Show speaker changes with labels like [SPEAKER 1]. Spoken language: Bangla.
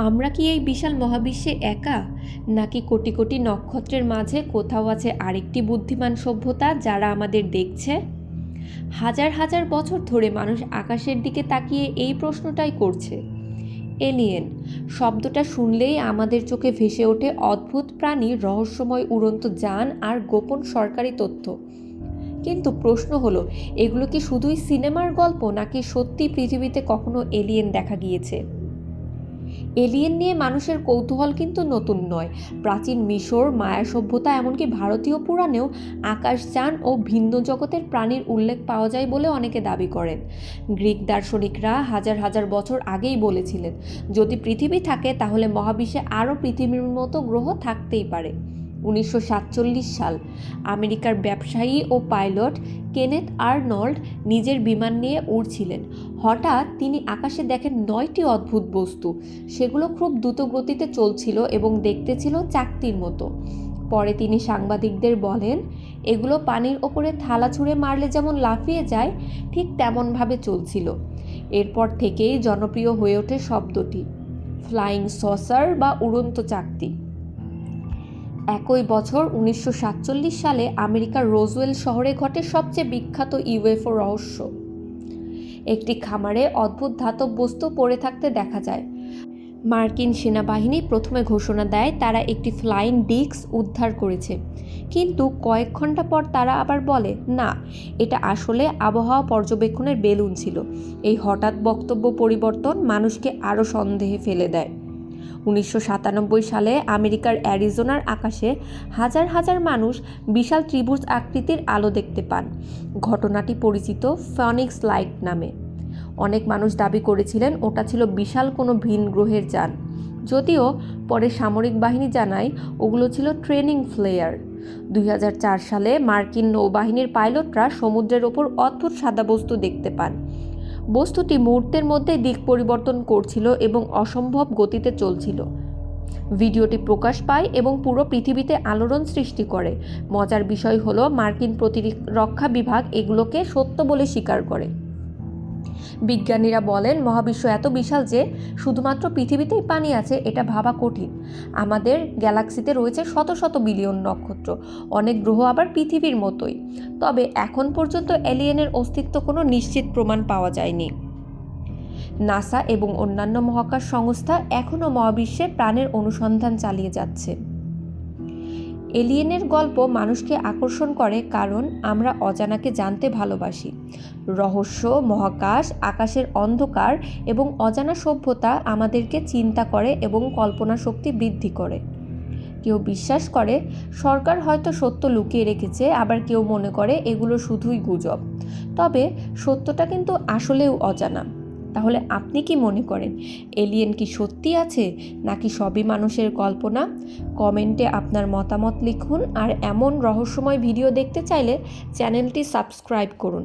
[SPEAKER 1] আমরা কি এই বিশাল মহাবিশ্বে একা, নাকি কোটি কোটি নক্ষত্রের মাঝে কোথাও আছে আরেকটি বুদ্ধিমান সভ্যতা যারা আমাদের দেখছে? হাজার হাজার বছর ধরে মানুষ আকাশের দিকে তাকিয়ে এই প্রশ্নটাই করছে। এলিয়েন শব্দটা শুনলেই আমাদের চোখে ভেসে ওঠে অদ্ভুত প্রাণী, রহস্যময় উড়ন্ত যান আর গোপন সরকারি তথ্য। কিন্তু প্রশ্ন হলো, এগুলো কি শুধুই সিনেমার গল্প, নাকি সত্যি পৃথিবীতে কখনো এলিয়েন দেখা গিয়েছে? এলিয়েন নিয়ে মানুষের কৌতূহল কিন্তু নতুন নয়। প্রাচীন মিশর, মায়া সভ্যতা, এমনকি ভারতীয় পুরাণেও আকাশযান ও ভিন্ন জগতের প্রাণীর উল্লেখ পাওয়া যায় বলে অনেকে দাবি করেন। গ্রিক দার্শনিকরা হাজার হাজার বছর আগেই বলেছিলেন, যদি পৃথিবী থাকে তাহলে মহাবিশ্বে আরও পৃথিবীর মতো গ্রহ থাকতেই পারে। 1947 সাল আমেরিকার ব্যবসায়ী ও পাইলট কেনেথ আর্নল্ড নিজের বিমান নিয়ে উড়ছিলেন। হঠাৎ তিনি আকাশে দেখেন 9টি অদ্ভুত বস্তু। সেগুলো খুব দ্রুত গতিতে চলছিল এবং দেখতে ছিল চাকতির মতো। পরে তিনি সাংবাদিকদের বলেন, এগুলো পানির ওপরে থালা ছুঁড়ে মারলে যেমন লাফিয়ে যায়, ঠিক তেমনভাবে চলছিল। এরপর থেকেই জনপ্রিয় হয়ে ওঠে শব্দটি, ফ্লাইং সসার বা উড়ন্ত চাকতি। একই বছর 1947 সালে আমেরিকার রোজওয়েল শহরে ঘটে সবচেয়ে বিখ্যাত ইউএফও রহস্য। একটি খামারে অদ্ভুত ধাতব বস্তু পড়ে থাকতে দেখা যায়। মার্কিন সেনাবাহিনী প্রথমে ঘোষণা দেয় তারা একটি ফ্লাইং ডিস্ক উদ্ধার করেছে, কিন্তু কয়েক ঘন্টা পর তারা আবার বলে, না, এটা আসলে আবহাওয়া পর্যবেক্ষণের বেলুন ছিল। এই হঠাৎ বক্তব্য পরিবর্তন মানুষকে আরও সন্দেহে ফেলে দেয়। 1997 সালে আমেরিকার অ্যারিজোনার আকাশে হাজার হাজার মানুষ বিশাল ত্রিভুজ আকৃতির আলো দেখতে পান। ঘটনাটি পরিচিত ফিনিক্স লাইট নামে। অনেক মানুষ দাবি করেছিলেন ওটা ছিল বিশাল কোনো ভিন গ্রহের যান, যদিও পরে সামরিক বাহিনী জানায় ওগুলো ছিল ট্রেনিং ফ্লেয়ার। 2004 সালে মার্কিন নৌবাহিনীর পাইলটরা সমুদ্রের ওপর অদ্ভুত সাদা বস্তু দেখতে পান। বস্তুটি মুহূর্তের মধ্যে দিক পরিবর্তন করছিল এবং অসম্ভব গতিতে চলছিল। ভিডিওটি প্রকাশ পায় এবং পুরো পৃথিবীতে আলোড়ন সৃষ্টি করে। মজার বিষয় হলো, মার্কিন প্রতিরক্ষা বিভাগ এগুলোকে সত্য বলে স্বীকার করে। বিজ্ঞানীরা বলেন, মহাবিশ্ব এত বিশাল যে শুধুমাত্র পৃথিবীতেই পানি আছে এটা ভাবা কঠিন। আমাদের গ্যালাক্সিতে রয়েছে শত শত বিলিয়ন নক্ষত্র, অনেক গ্রহ আবার পৃথিবীর মতোই। তবে এখন পর্যন্ত এলিয়েনের অস্তিত্ব কোনো নিশ্চিত প্রমাণ পাওয়া যায়নি। নাসা এবং অন্যান্য মহাকাশ সংস্থা এখনও মহাবিশ্বে প্রাণের অনুসন্ধান চালিয়ে যাচ্ছে। এলিয়েনের গল্প মানুষকে আকর্ষণ করে কারণ আমরা অজানাকে জানতে ভালোবাসি। রহস্য, মহাকাশ, আকাশের অন্ধকার এবং অজানা সভ্যতা আমাদেরকে চিন্তা করে এবং কল্পনা শক্তি বৃদ্ধি করে। কেউ বিশ্বাস করে সরকার হয়তো সত্য লুকিয়ে রেখেছে, আবার কেউ মনে করে এগুলো শুধুই গুজব। তবে সত্যটা কিন্তু আসলেও অজানা। তাহলে আপনি কি মনে করেন, এলিয়েন কি সত্যি আছে, নাকি সবই মানুষের কল্পনা? কমেন্টে আপনার মতামত লিখুন, আর এমন রহস্যময় ভিডিও দেখতে চাইলে চ্যানেলটি সাবস্ক্রাইব করুন।